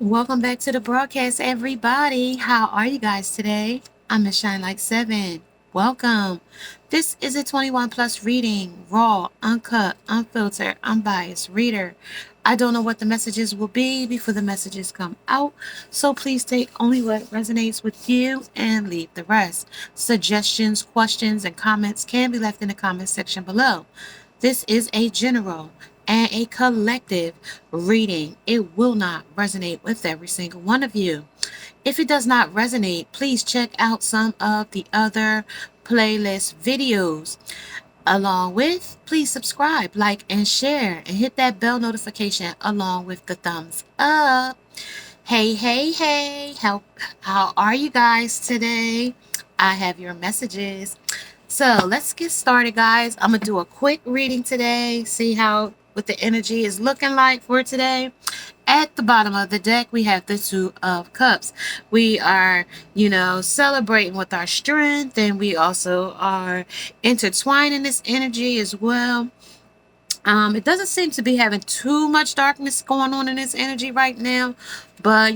Welcome back to the broadcast, everybody. How are you guys today? I'm Miss Shine Like 7. Welcome. This is a 21 plus reading, raw, uncut, unfiltered, unbiased reader. I don't know what the messages will be before the messages come out, so please take only what resonates with you and leave the rest. Suggestions, questions, and comments can be left in the comment section below. This is a general and a collective reading. It will not resonate with every single one of you. If it does not resonate, please check out some of the other playlist videos. Along with, please subscribe, like, and share, and hit that bell notification along with the thumbs up. Hey, hey, hey, how are you guys today? I have your messages. So let's get started, guys. I'm gonna do a quick reading today, see how what the energy is looking like for today. At the bottom of the deck, we have the Two of Cups. We are, celebrating with our strength, and we also are intertwining this energy as well. It doesn't seem to be having too much darkness going on in this energy right now, but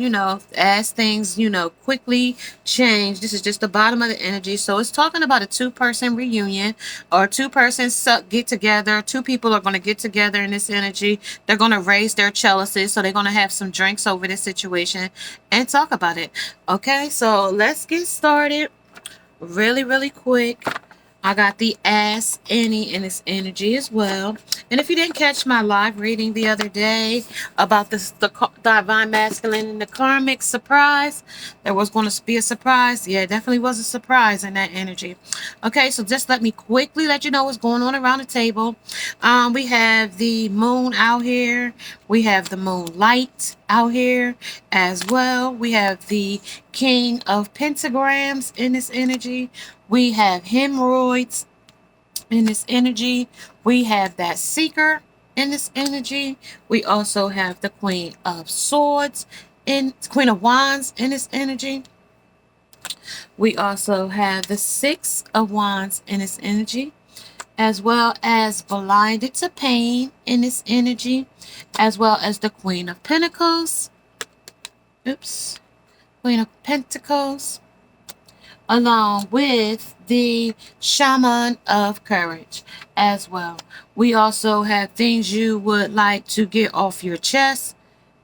as things quickly change, this is just the bottom of the energy. So it's talking about a two-person reunion or two-person get together. Two people are going to get together in this energy. They're going to raise their chalices, so they're going to have some drinks over this situation and talk about it. Okay, so let's get started really, really quick. I got the Ask Annie in this energy as well. And if you didn't catch my live reading the other day about the Divine Masculine and the Karmic surprise, there was going to be a surprise. Yeah, it definitely was a surprise in that energy. Okay, so just let me quickly let you know what's going on around the table. We have the moon out here. We have the moonlight out here as well. We have the King of Pentagrams in this energy. We have hemorrhoids in this energy. We have that seeker in this energy. We also have the Queen of Swords Queen of Wands in this energy. We also have the Six of Wands in this energy, as well as blinded to pain in this energy, as well as the Queen of Pentacles. Queen of Pentacles, along with the Shaman of Courage as well. We also have things you would like to get off your chest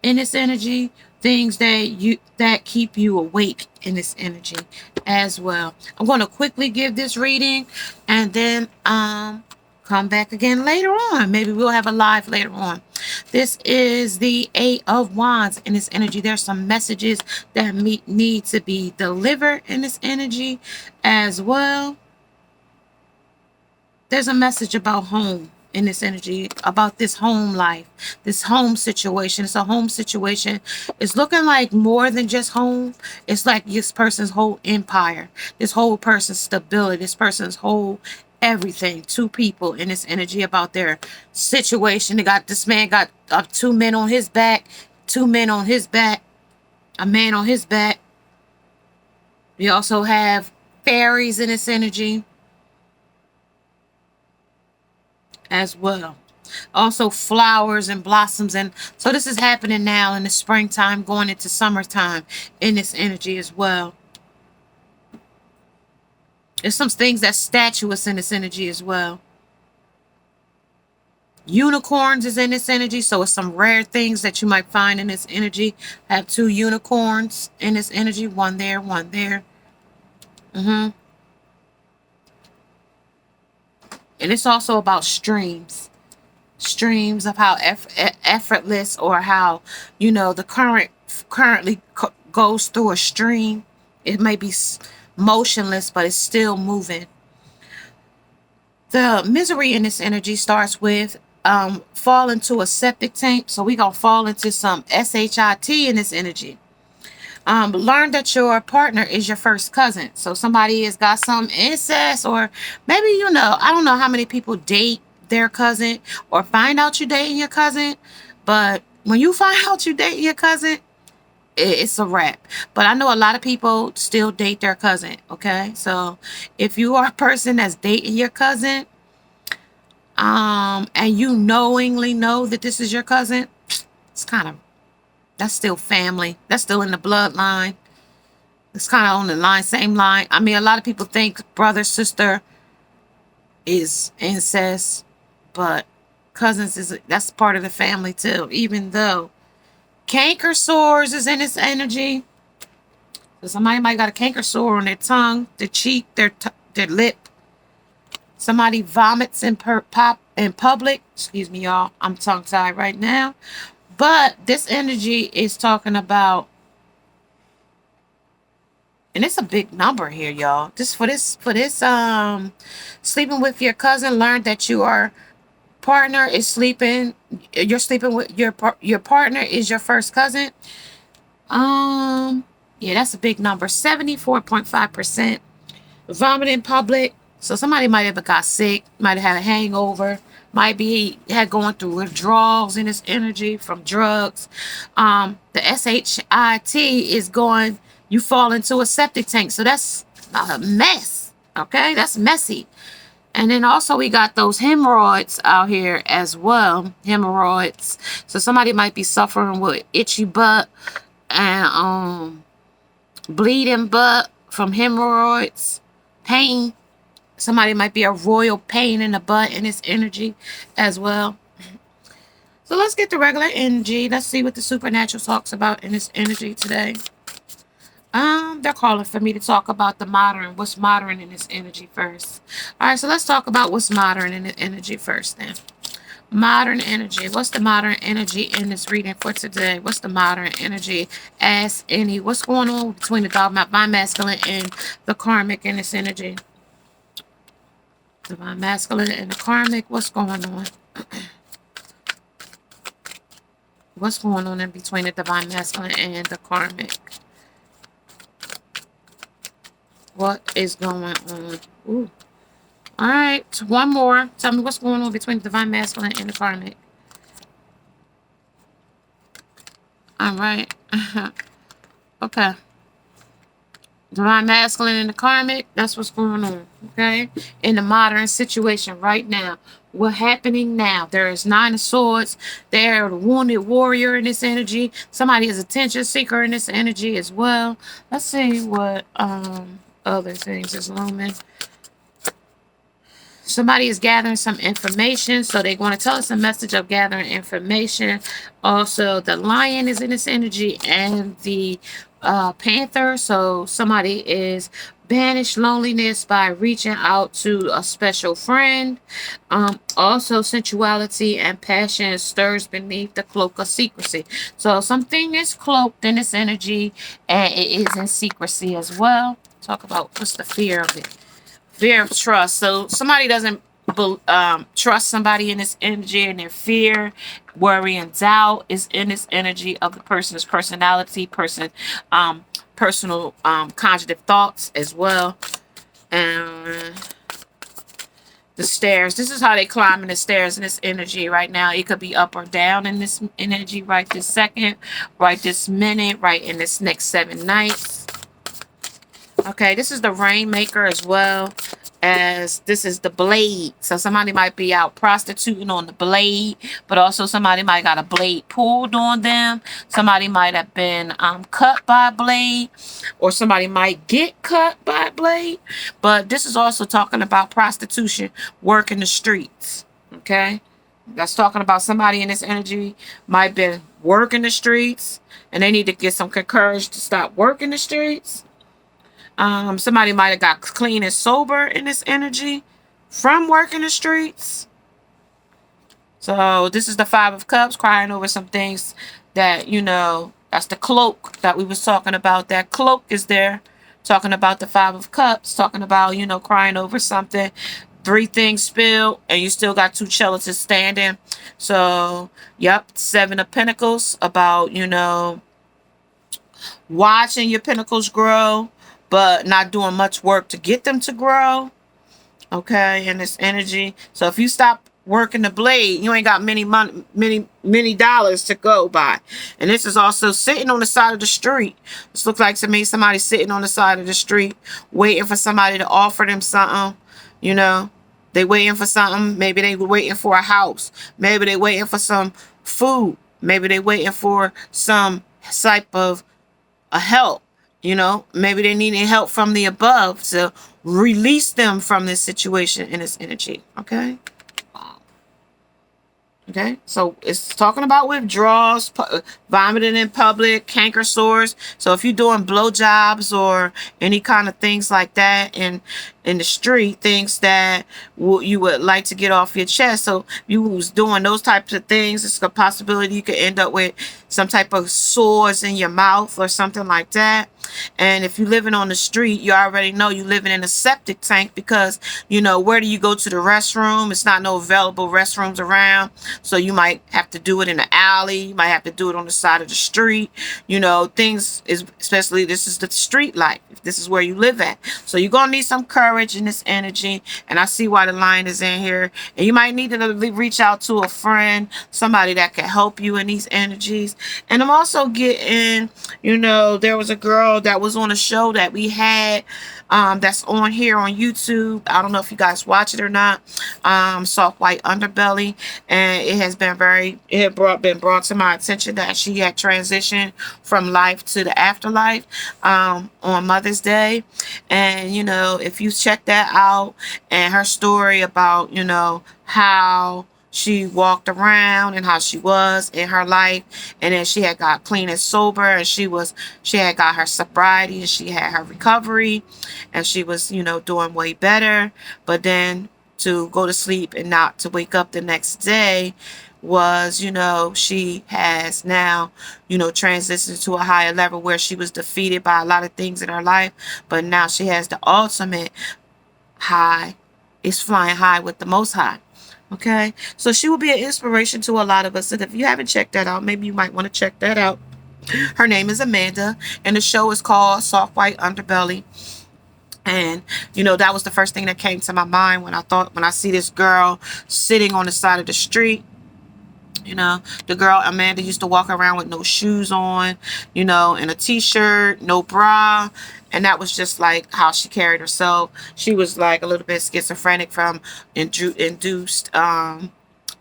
in this energy, things that keep you awake in this energy as well. I'm going to quickly give this reading and then come back again later on. Maybe we'll have a live later on. This is the Eight of Wands in this energy. There's some messages that need to be delivered in this energy as well. There's a message about home in this energy, about this home life, this home situation. It's a home situation. It's looking like more than just home. It's like this person's whole empire, this whole person's stability, this person's whole everything. Two people in this energy about their situation. This man got two men on his back, two men on his back, a man on his back. We also have fairies in this energy as well. Also flowers and blossoms, and so this is happening now in the springtime going into summertime in this energy as well. There's some things that's statuous in this energy as well. Unicorns is in this energy, so it's some rare things that you might find in this energy. I have two unicorns in this energy, one there, one there. And it's also about streams of how effortless, or how the currently goes through a stream. It may be motionless, but it's still moving. The misery in this energy starts with fall into a septic tank. So we gonna fall into some SHIT in this energy. Learn that your partner is your first cousin. So somebody has got some incest, or maybe I don't know how many people date their cousin or find out you're dating your cousin, but when you find out you're dating your cousin, it's a wrap. But I know a lot of people still date their cousin. Okay, so if you are a person that's dating your cousin, and you knowingly know that this is your cousin, it's kind of That's still family. That's still in the bloodline. It's kind of on the line, same line. I mean, a lot of people think brother, sister is incest, but cousins that's part of the family too. Even though canker sores is in this energy, so somebody might got a canker sore on their tongue, their cheek, their lip. Somebody vomits in public. Excuse me, y'all. I'm tongue tied right now. But this energy is talking about, and it's a big number here, y'all. Just for this, sleeping with your cousin. Learn that your partner is sleeping. You're sleeping with your partner is your first cousin. Yeah, that's a big number. 74.5%. Vomit in public. So somebody might have got sick, might have had a hangover, might be had going through withdrawals in this energy from drugs. The SHIT is going, you fall into a septic tank. So that's a mess. Okay, that's messy. And then also we got those hemorrhoids out here as well. Hemorrhoids. So somebody might be suffering with itchy butt and bleeding butt from hemorrhoids, pain. Somebody might be a royal pain in the butt in this energy as well. So let's get the regular energy. Let's see what the supernatural talks about in this energy today. They're calling for me to talk about the modern. What's modern in this energy first? All right, so let's talk about what's modern in the energy first then. Modern energy. What's the modern energy in this reading for today? What's the modern energy? Ask any. What's going on between the divine masculine and the karmic in this energy? Divine masculine and the karmic. What's going on? What's going on in between the divine masculine and the karmic? What is going on? Ooh. All right, one more. Tell me what's going on between the divine masculine and the karmic. All right. Okay. Divine masculine and the karmic, that's what's going on, okay? In the modern situation right now. What's happening now? There is 9 of Swords. There, the wounded warrior in this energy. Somebody is a attention seeker in this energy as well. Let's see what other things is looming. Somebody is gathering some information, so they want to tell us a message of gathering information. Also, the lion is in this energy and the panther. So somebody is banish loneliness by reaching out to a special friend. Also, sensuality and passion stirs beneath the cloak of secrecy. So something is cloaked in this energy and it is in secrecy as well. Talk about what's the fear of it. Fear of trust. So somebody doesn't trust somebody in this energy, and their fear, worry, and doubt is in this energy of the person's personality, personal conjugative thoughts as well. And the stairs. This is how they climbing the stairs in this energy right now. It could be up or down in this energy right this second, right this minute, right in this next 7 nights. Okay, this is the Rainmaker as well as this is the Blade. So somebody might be out prostituting on the blade, but also somebody might got a blade pulled on them. Somebody might have been cut by a blade, or somebody might get cut by a blade. But this is also talking about prostitution, working the streets. Okay, that's talking about somebody in this energy might be working the streets, and they need to get some courage to stop working the streets. Somebody might have got clean and sober in this energy from working the streets. So this is the 5 of Cups, crying over some things that, you know, that's the cloak that we was talking about. That cloak is there, talking about the 5 of Cups, talking about, you know, crying over something. 3 things spilled, and you still got 2 chalices standing. So, yep, 7 of Pentacles, about, you know, watching your pentacles grow, but not doing much work to get them to grow. Okay, in this energy. So if you stop working the blade, you ain't got many dollars to go by. And this is also sitting on the side of the street. This looks like to me somebody sitting on the side of the street waiting for somebody to offer them something. You know, they waiting for something. Maybe they were waiting for a house. Maybe they waiting for some food. Maybe they waiting for some type of a help. Maybe they needed help from the above to release them from this situation and this energy. Okay. Okay, so it's talking about withdrawals, vomiting in public, canker sores. So if you're doing blowjobs or any kind of things like that in the street, things that you would like to get off your chest. So you was doing those types of things, it's a possibility you could end up with some type of sores in your mouth or something like that. And if you're living on the street, you already know you're living in a septic tank because, where do you go to the restroom? It's not no available restrooms around. So you might have to do it in the alley. You might have to do it on the side of the street. Things is, especially this is the street life. If this is where you live at. So you're going to need some courage in this energy. And I see why the line is in here. And you might need to reach out to a friend, somebody that can help you in these energies. And I'm also getting, there was a girl that was on a show that we had that's on here on YouTube. I don't know if you guys watch it or not. Soft White Underbelly. And it has been been brought to my attention that she had transitioned from life to the afterlife on Mother's Day. And, if you check that out and her story about, how she walked around and how she was in her life, and then she had got clean and sober, and she had got her sobriety, and she had her recovery, and she was doing way better. But then to go to sleep and not to wake up the next day was, she has now, transitioned to a higher level where she was defeated by a lot of things in her life, but now she has the ultimate high, is flying high with the Most High. Okay, so she will be an inspiration to a lot of us. And if you haven't checked that out, maybe you might want to check that out. Her name is Amanda, and the show is called Soft White Underbelly. And that was the first thing that came to my mind when I see this girl sitting on the side of the street. The girl Amanda used to walk around with no shoes on, in a t-shirt, no bra. And that was just like how she carried herself. She was like a little bit schizophrenic from induced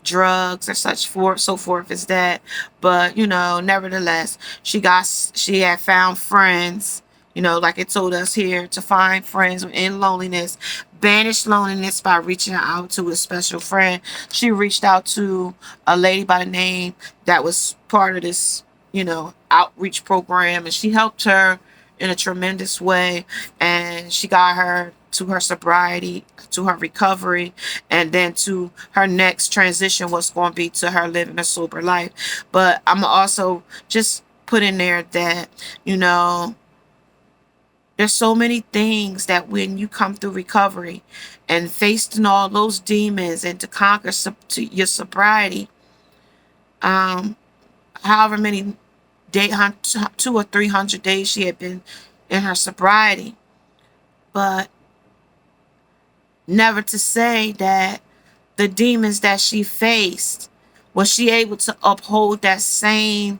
drugs or so forth as that. But, nevertheless, she had found friends, like it told us here, to find friends in loneliness, banish loneliness by reaching out to a special friend. She reached out to a lady by the name that was part of this, outreach program, and she helped her in a tremendous way, and she got her to her sobriety, to her recovery, and then to her next transition was going to be to her living a sober life. But I'm also just put in there that, there's so many things that when you come through recovery and facing all those demons and to conquer to your sobriety, however many 200 or 300 days she had been in her sobriety, but never to say that the demons that she faced, was she able to uphold that same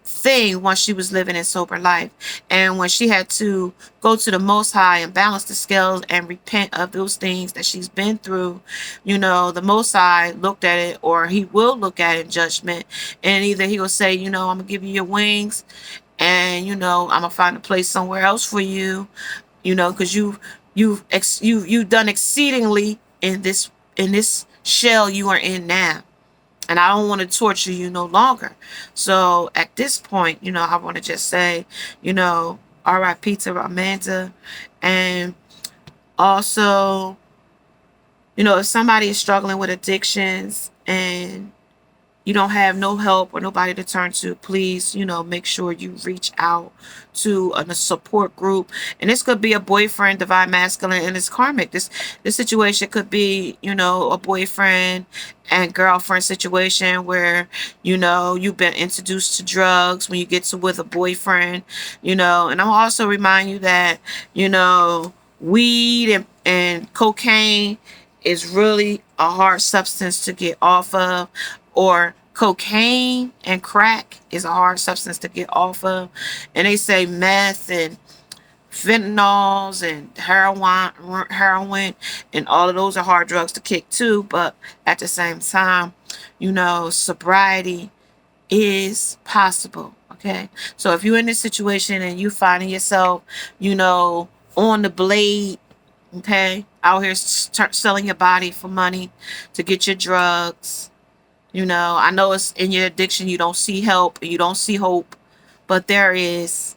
thing once she was living in sober life. And when she had to go to the Most High and balance the scales and repent of those things that she's been through, the Most High looked at it, or he will look at it in judgment, and either he will say, I'm gonna give you your wings, and I'm gonna find a place somewhere else for you, because you've done exceedingly in this shell you are in now, and I don't want to torture you no longer. So at this point, I want to just say, R.I.P. to Amanda. And also, if somebody is struggling with addictions and you don't have no help or nobody to turn to, please, make sure you reach out to a support group. And this could be a boyfriend, divine masculine, and it's karmic. This situation could be, a boyfriend and girlfriend situation where, you've been introduced to drugs when you get to with a boyfriend, and I'll also remind you that, weed and cocaine is really a hard substance to get off of, or cocaine and crack is a hard substance to get off of. And they say meth and fentanyls and heroin and all of those are hard drugs to kick too. But at the same time, sobriety is possible. Okay, so if you're in this situation and you finding yourself, you know, on the blade, okay, out here selling your body for money to get your drugs, you know, I know it's in your addiction, you don't see help, you don't see hope, but there is.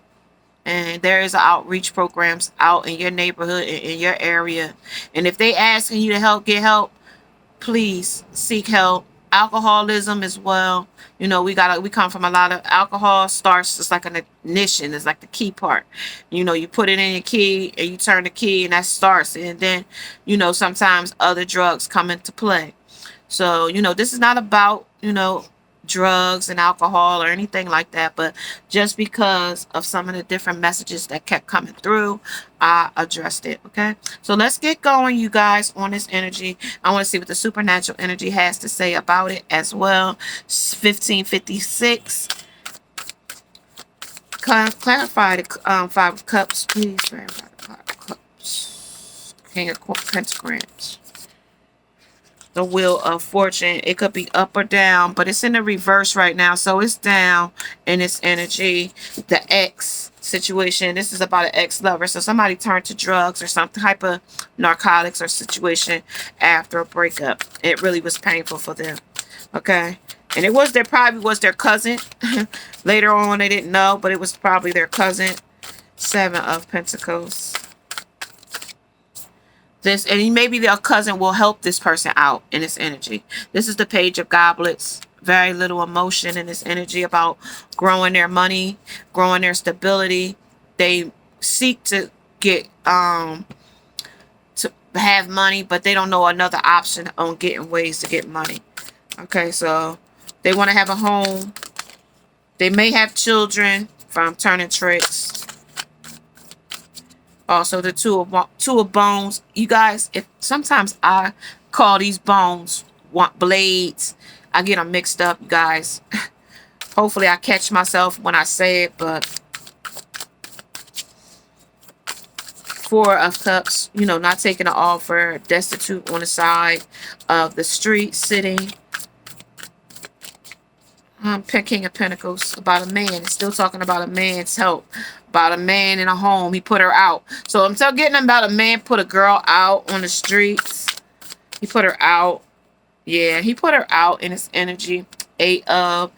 And there is outreach programs out in your neighborhood, in your area. And if they asking you to help, get help, please seek help. Alcoholism as well. You know, we come from a lot of alcohol starts. It's like an ignition. It's like the key part. You know, you put it in your key and you turn the key and that starts. And then, you know, sometimes other drugs come into play. So, you know, this is not about, you know, drugs and alcohol or anything like that, but just because of some of the different messages that kept coming through, I addressed it. Okay, so let's get going, you guys, on this energy. I want to see what the supernatural energy has to say about it as well. 1556. Clarify the Five of Cups, please. Clarify the Five of Cups. King of Pentagrams. The Wheel of Fortune. It could be up or down, but it's in the reverse right now, so it's down in its energy. The ex situation. This is about an ex-lover, so somebody turned to drugs or some type of narcotics or situation after a breakup. It really was painful for them. Okay, and it was probably was their cousin. Later on, they didn't know, but it was probably their cousin. Seven of Pentacles. This, and maybe their cousin will help this person out in this energy. This is the Page of Goblets. Very little emotion in this energy about growing their money, growing their stability. They seek to get to have money, but they don't know another option on getting ways to get money. Okay, so they want to have a home. They may have children from turning tricks. Also, the two of bones. You guys, if sometimes I call these bones blades, I get them mixed up, you guys. Hopefully, I catch myself when I say it, but Four of Cups, you know, not taking an offer, destitute on the side of the street, sitting. King of Pentacles, about a man. It's still talking about a man's help. About a man in a home. He put her out. So I'm still getting about a man put a girl out on the streets. He put her out. Yeah, he put her out in his energy. Eight of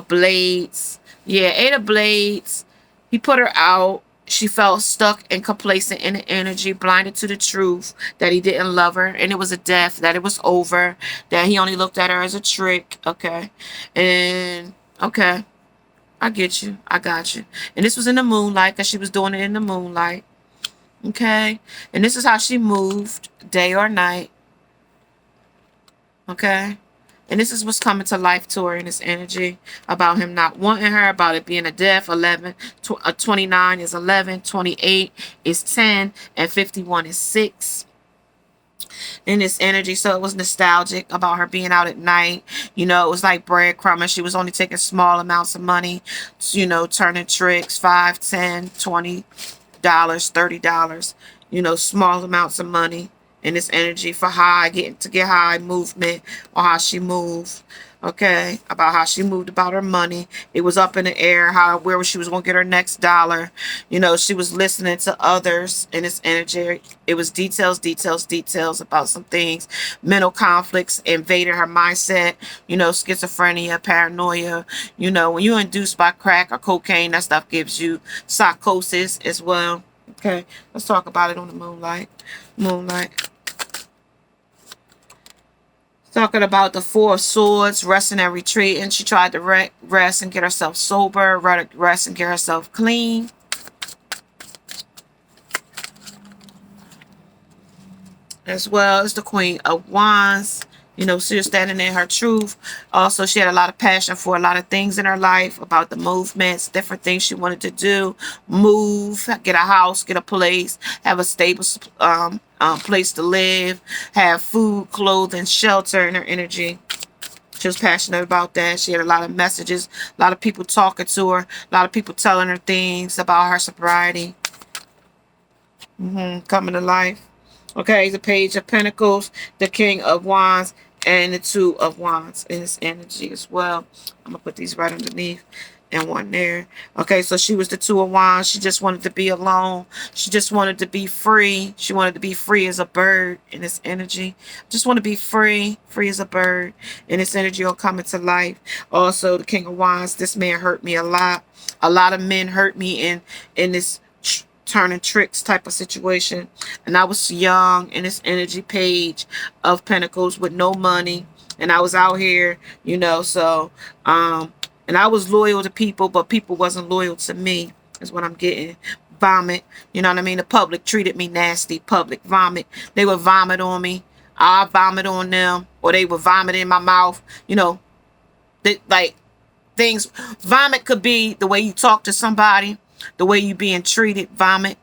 Blades. Yeah, Eight of Blades. He put her out. She felt stuck and complacent in the energy, blinded to the truth that he didn't love her, and it was a death, that it was over, that he only looked at her as a trick. Okay, and okay, I get you, I got you. And this was in the moonlight, because she was doing it in the moonlight. Okay, and this is how she moved, day or night. Okay. And this is what's coming to life to her in this energy about him not wanting her, about it being a death. 11, 29 is 11, 28 is 10, and 51 is 6. In this energy, so it was nostalgic about her being out at night. You know, it was like breadcrumbing. She was only taking small amounts of money, you know, turning tricks, $5, $10, $20, $30, you know, small amounts of money. In this energy for high, get high movement, or how she moved. Okay, about how she moved about her money. It was up in the air, where she was going to get her next dollar. You know, she was listening to others in this energy. It was details about some things. Mental conflicts invaded her mindset. You know, schizophrenia, paranoia. You know, when you're induced by crack or cocaine, that stuff gives you psychosis as well. Okay, let's talk about it on the moonlight. Talking about the Four of Swords, resting and retreating. She tried to rest and get herself sober, rest and get herself clean. As well as the Queen of Wands. You know, she was standing in her truth. Also, she had a lot of passion for a lot of things in her life, about the movements, different things she wanted to do. Move, get a house, get a place, have a stable place to live, have food, clothing, shelter in her energy. She was passionate about that. She had a lot of messages, a lot of people talking to her, a lot of people telling her things about her sobriety. Coming to life. Okay, the Page of Pentacles, the King of Wands, and the Two of Wands in this energy as well. I'm going to put these right underneath. and one there. Okay, so she was the Two of Wands. She just wanted to be alone. She just wanted to be free. She wanted to be free as a bird in this energy. Just want to be free, free as a bird. And this energy will come into life. Also, the King of Wands. This man hurt me a lot. A lot of men hurt me in this turning tricks type of situation. And I was young in this energy, Page of Pentacles, with no money. And I was out here, you know, so and I was loyal to people, but people wasn't loyal to me, is what I'm getting. Vomit, you know what I mean? The public treated me nasty. Public vomit. They would vomit on me. I vomit on them, or they would vomit in my mouth. You know, like things. Vomit could be the way you talk to somebody, the way you being treated. Vomit,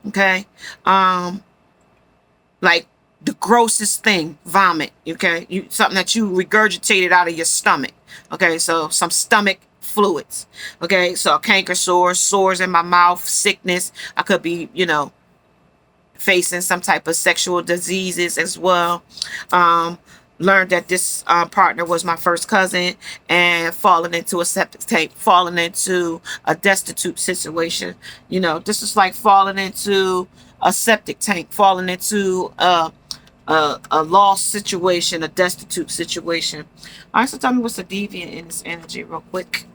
okay? Like the grossest thing, vomit, okay? Something that you regurgitated out of your stomach. Okay, so some stomach fluids. Okay, so canker sores in my mouth, sickness. I could be, you know, facing some type of sexual diseases as well. Learned that this partner was my first cousin, and falling into a septic tank, falling into a destitute situation. You know, this is like falling into a septic tank, falling into a lost situation, a destitute situation. All right, so tell me what's the deviant in this energy real quick.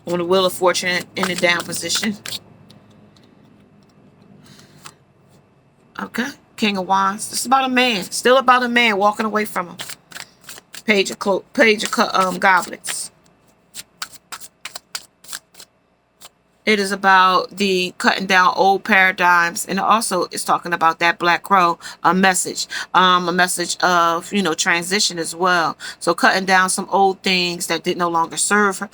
On the Wheel of Fortune in the down position. Okay, King of Wands. This is about a man. Still about a man walking away from him. Page of Goblets. It is about the cutting down old paradigms, and also it's talking about that Black Crow, a message of, you know, transition as well. So cutting down some old things that did no longer serve her,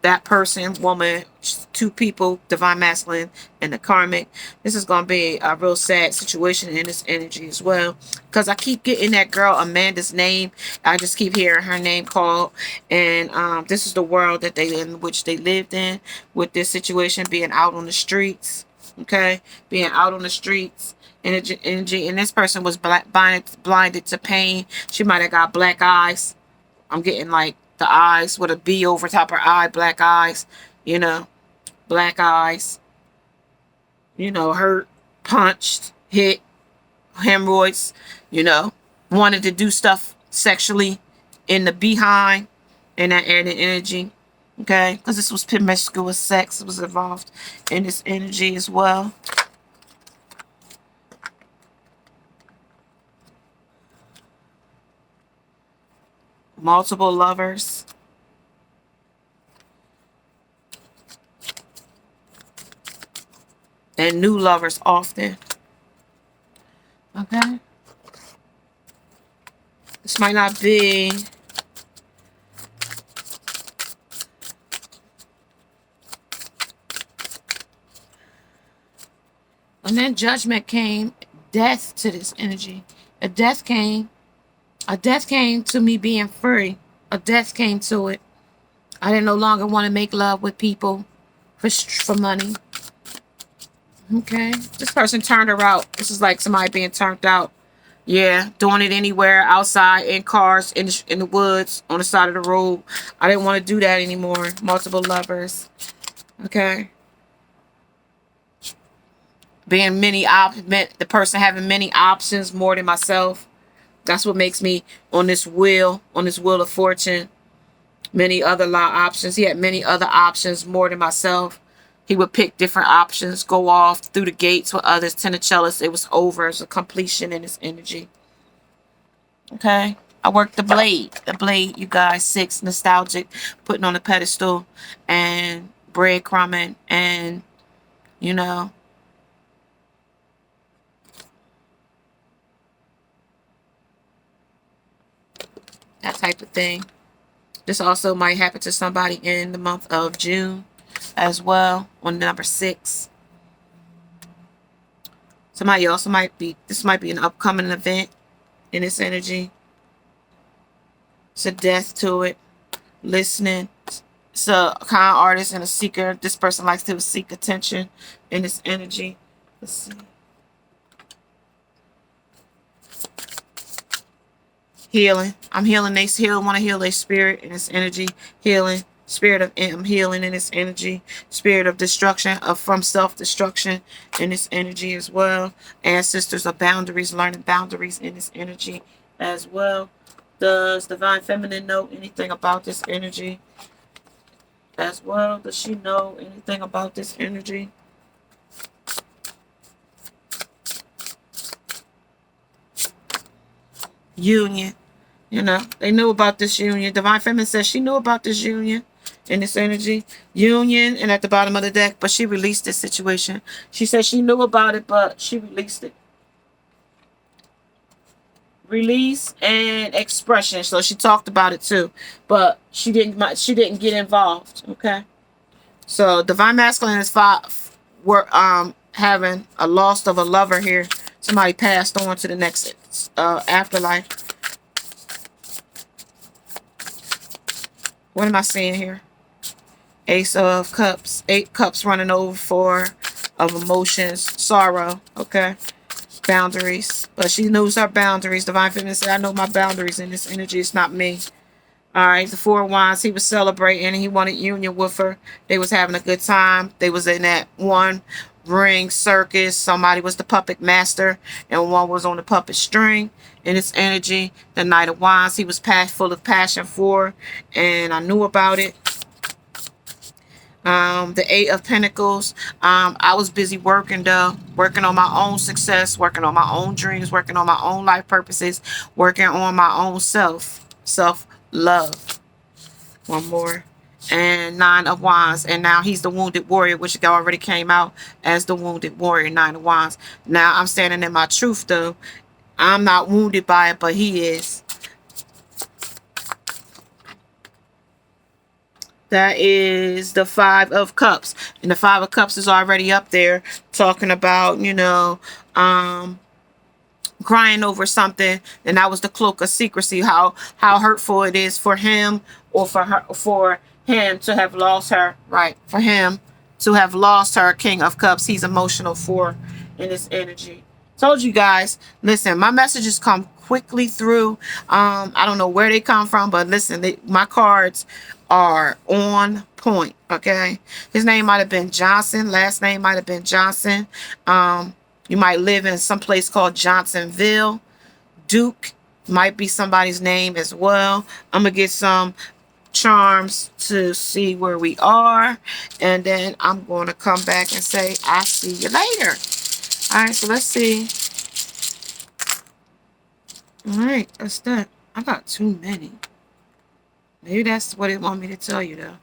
that person, woman, two people, divine masculine and the karmic. This is going to be a real sad situation in this energy as well, because I keep getting that girl Amanda's name. I just keep hearing her name called, and this is the world that in which they lived in, with this situation being out on the streets. Okay, being out on the streets. Energy, and this person was blinded to pain. She might have got black eyes. I'm getting like the eyes with a B over top her eye, black eyes, you know, black eyes, you know, hurt, punched, hit, hemorrhoids, you know, wanted to do stuff sexually in the behind, in that energy, okay, because this was promiscuous sex. It was involved in this energy as well. Multiple lovers. And new lovers often. Okay. This might not be. And then judgment came. Death to this energy. A death came. A death came to me being free. A death came to it. I didn't no longer want to make love with people for money. Okay. This person turned her out. This is like somebody being turned out. Yeah. Doing it anywhere, outside, in cars, in the woods, on the side of the road. I didn't want to do that anymore. Multiple lovers. Okay. Being the person having many options more than myself. That's what makes me on this wheel of fortune. Many other options. He had many other options more than myself. He would pick different options, go off through the gates with others. Ten of Chalice. It was over. It was a completion in his energy. Okay. I worked the blade. The blade, you guys. 6, nostalgic. Putting on a pedestal. And breadcrumbing. And, you know, that type of thing. This also might happen to somebody in the month of June as well, on number 6. Somebody also this might be an upcoming event in this energy. It's a death to it. Listening. It's a kind artist and a seeker. This person likes to seek attention in this energy. Let's see. Healing. I'm healing. They want to heal their spirit in this energy. Healing. Spirit of healing in this energy. Spirit of destruction, from self-destruction in this energy as well. Ancestors of boundaries, learning boundaries in this energy as well. Does Divine Feminine know anything about this energy as well? Does she know anything about this energy? Union. You know, they knew about this union. Divine Feminine says she knew about this union in this energy. Union, and at the bottom of the deck, but she released this situation. She said she knew about it, but she released it. Release and expression. So she talked about it too, but she didn't get involved. Okay. So Divine Masculine is we're having a loss of a lover here. Somebody passed on to the next afterlife. What am I seeing here? Ace of Cups. 8 cups running over, 4 of emotions. Sorrow. Okay. Boundaries. But she knows her boundaries. Divine Feminine said, I know my boundaries in this energy. It's not me. Alright. The 4 of Wands. He was celebrating. He wanted union with her. They was having a good time. They was in that one ring circus. Somebody was the puppet master. And one was on the puppet string. In its energy. The Knight of Wands. He was full of passion for. And I knew about it. The 8 of Pentacles. I was busy working though, working on my own success, working on my own dreams, working on my own life purposes, working on my own self-love. One more. And 9 of Wands. And now he's the Wounded Warrior, which already came out as the Wounded Warrior, 9 of Wands. Now I'm standing in my truth though. I'm not wounded by it, but he is. That is the 5 of Cups. And the 5 of Cups is already up there talking about, you know, crying over something. And that was the cloak of secrecy. How hurtful it is for him or for him to have lost her. Right. For him to have lost her King of Cups. He's emotional for in this energy. Told you guys, listen, my messages come quickly through. I don't know where they come from, but listen, my cards are on point. Okay, his name might have been Johnson, last name might have been Johnson. You might live in some place called Johnsonville. Duke might be somebody's name as well. I'm gonna get some charms to see where we are, and then I'm going to come back and say I'll see you later. All right, so let's see. All right, that's that. I got too many. Maybe that's what it want me to tell you, though.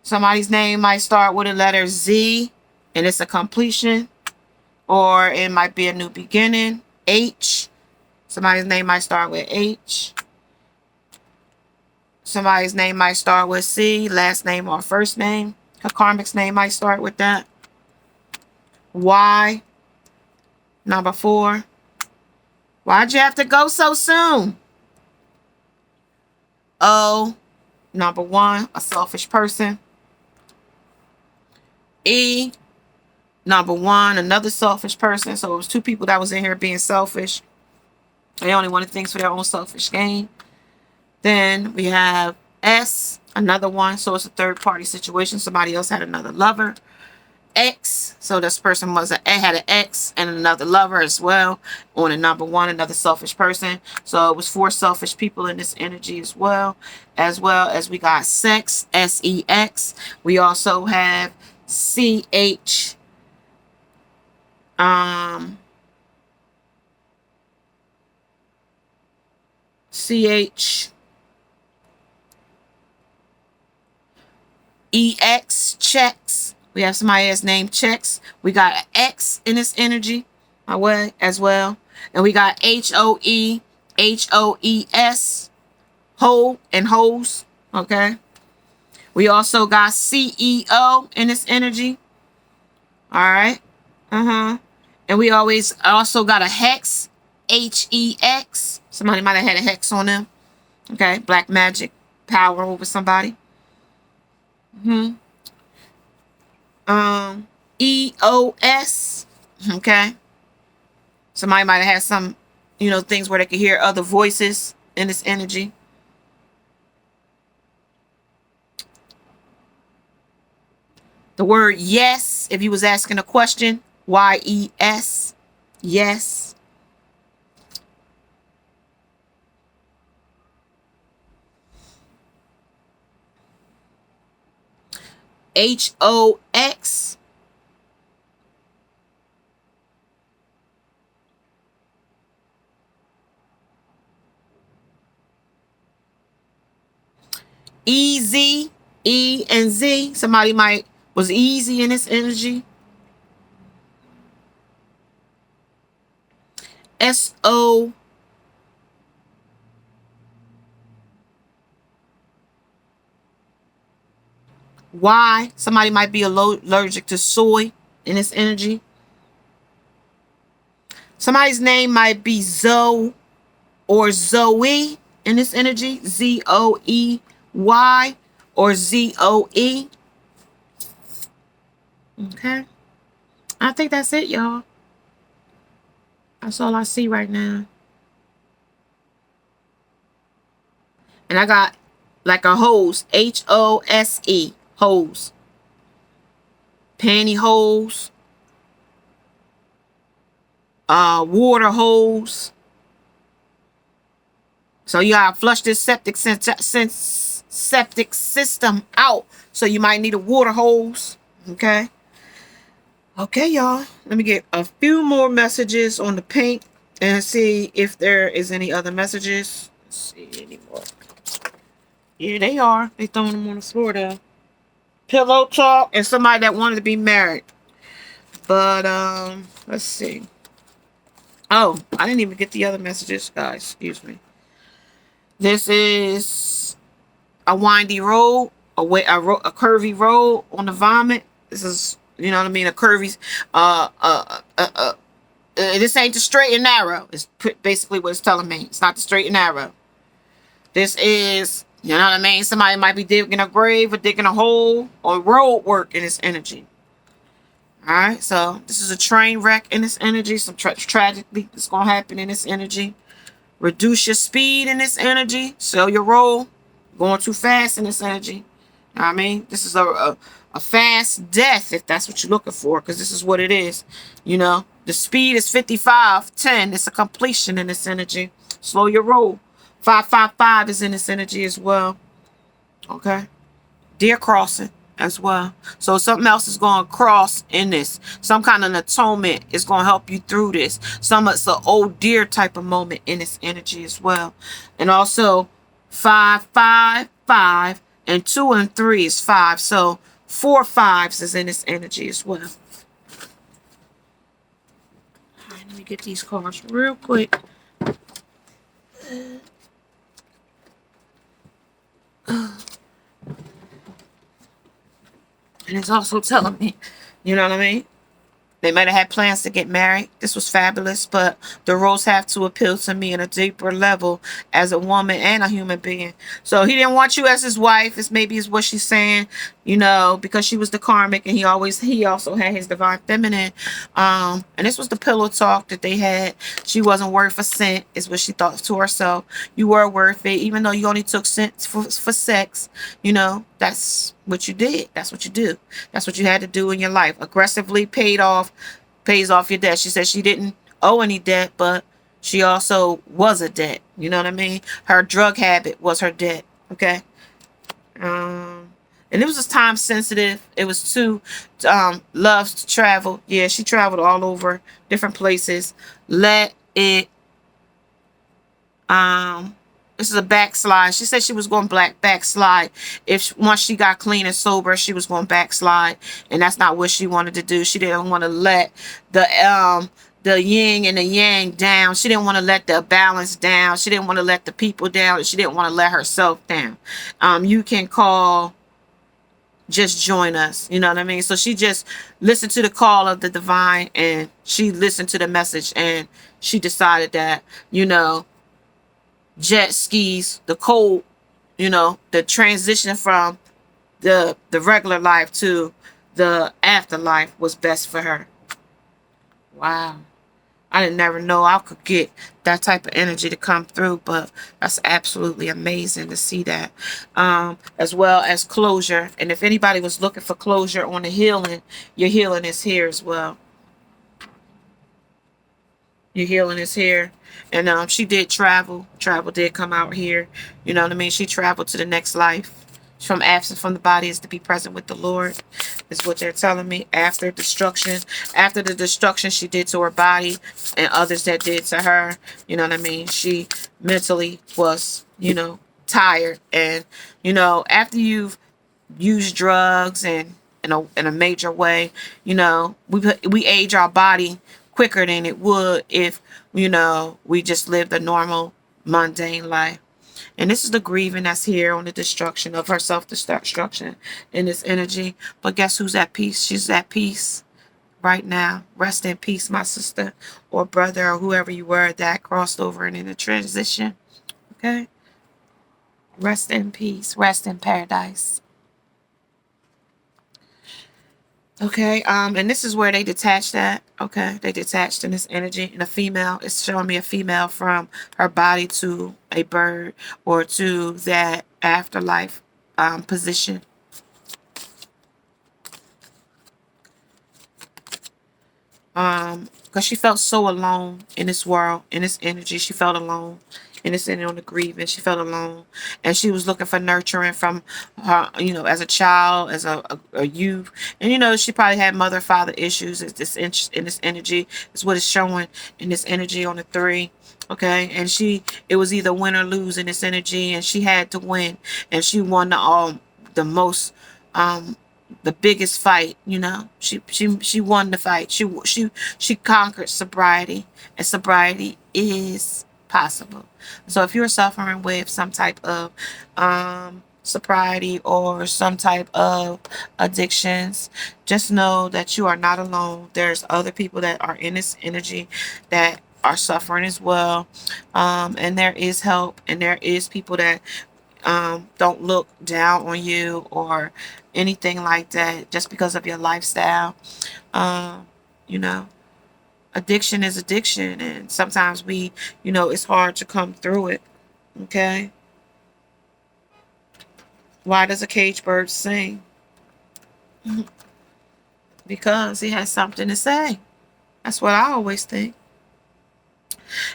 Somebody's name might start with a letter Z, and it's a completion. Or it might be a new beginning. H. Somebody's name might start with H. Somebody's name might start with C, last name or first name. Her karmic's name might start with that. Y. Number 4. Why'd you have to go so soon? O. Number 1. A selfish person. E. Number 1. Another selfish person. So it was 2 people that was in here being selfish. They only wanted things for their own selfish gain. Then we have S. Another one. So it's a third party situation. Somebody else had another lover. X. So this person had an X and another lover as well. On a number 1, another selfish person. So it was 4 selfish people in this energy as well. As well as we got sex. S-E-X. We also have C-H. C-H. E-X. Checks. We have somebody that's named Checks. We got an X in this energy as well. And we got H-O-E, H-O-E-S, hoe and hoes. Okay. We also got C-E-O in this energy. All right. And we also got a hex, H-E-X. Somebody might have had a hex on them. Okay. Black magic power over somebody. E-O-S. Okay. Somebody might have had some, things where they could hear other voices in this energy. The word yes, if you was asking a question, Y-E-S, yes. H-O-X. Easy, E and Z. Somebody might was easy in this energy. S-O. Y. Somebody might be allergic to soy in this energy. Somebody's name might be Zoe or Zoe in this energy. Z-O-E-Y or Z-O-E. Okay. I think that's it, y'all. That's all I see right now. And I got like a hose. H-O-S-E. Hose. Pantyhose. Water hose. So you gotta flush this septic system out. So you might need a water hose. Okay. Okay, y'all. Let me get a few more messages on the pink and see if there is any other messages. Let's see any more. Yeah, they are. They throwing them on the floor there. Pillow talk and somebody that wanted to be married. But let's see. Oh, I didn't even get the other messages, guys. Excuse me. This is a windy road, a curvy road on the vomit. This is, you know what I mean, a curvy. This ain't the straight and narrow. It's basically what it's telling me. It's not the straight and narrow. This is, you know what I mean. Somebody might be digging a grave or digging a hole or road work in this energy. All right, so this is a train wreck in this energy. Some tragedy that's gonna happen in this energy. Reduce your speed in this energy. Slow your roll. Going too fast in this energy. You know what I mean? This is a fast death if that's what you're looking for, because this is what it is. You know, the speed is 55-10. It's a completion in this energy. Slow your roll. 555 is in this energy as well. Okay. Deer crossing as well. So something else is going to cross in this. Some kind of atonement is going to help you through this. It's an old deer type of moment in this energy as well. And also 555 and 2 and 3 is 5. So 4 5s is in this energy as well. All right, let me get these cards real quick. And it's also telling me, you know what I mean? They might have had plans to get married. This was fabulous, but the roles have to appeal to me in a deeper level as a woman and a human being. So he didn't want you as his wife. It's maybe is what she's saying, you know, because she was the karmic, and he also had his divine feminine. And this was the pillow talk that they had. She wasn't worth a cent, is what she thought to herself. You were worth it, even though you only took cents for sex. You know, that's what you did. That's what you do. That's what you had to do in your life. Aggressively pays off your debt. She said she didn't owe any debt, but she also was a debt. You know what I mean? Her drug habit was her debt. Okay. And it was just time sensitive. It was too loves to travel. Yeah, she traveled all over different places. Let it this is a backslide. She said she was going backslide. Once she got clean and sober, she was going backslide, and that's not what she wanted to do. She didn't want to let the yin and the yang down. She didn't want to let the balance down. She didn't want to let the people down. She didn't want to let herself down. You can call, just join us. You know what I mean? So she just listened to the call of the divine, and she listened to the message, and she decided that, you know, jet skis, the cold, you know, the transition from the regular life to the afterlife was best for her. Wow. I didn't never know I could get that type of energy to come through, but that's absolutely amazing to see that. As well as closure. And if anybody was looking for closure on the healing, your healing is here as well. Your healing is here. And she did travel. Travel did come out here. You know what I mean? She traveled to the next life. From absent from the body is to be present with the Lord, is what they're telling me. After destruction, after the destruction she did to her body and others that did to her, you know what I mean? She mentally was, tired. And, after you've used drugs and in a major way, we age our body quicker than it would if, we just lived a normal, mundane life. And this is the grieving that's here on the destruction of her self-destruction in this energy. But guess who's at peace? She's at peace right now. Rest in peace, my sister or brother or whoever you were that crossed over and in a transition. Okay? Rest in peace. Rest in paradise. Okay, and this is where they detached that. Okay, they detached in this energy. And a female, it's showing me a female from her body to a bird or to that afterlife position. Because she felt so alone in this world, in this energy. She felt alone in this energy on the grieving. She felt alone, and she was looking for nurturing from her, as a child, as a youth, and she probably had mother father issues. Is this in this energy is what it's showing in this energy on the 3. Okay, and it was either win or lose in this energy, and she had to win, and she won the most the biggest fight. She won the fight. She conquered sobriety, and sobriety is possible. So if you're suffering with some type of sobriety or some type of addictions, just know that you are not alone. There's other people that are in this energy that are suffering as well, and there is help, and there is people that don't look down on you or anything like that just because of your lifestyle. You know, addiction is addiction, and sometimes it's hard to come through it. Okay. Why does a cage bird sing? Because he has something to say. That's what I always think.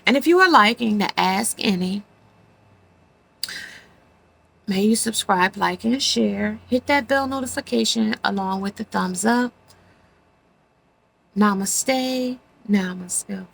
And if you are liking the Ask Any, may you subscribe, like, and share. Hit that bell notification along with the thumbs up. Namaste. Namaste.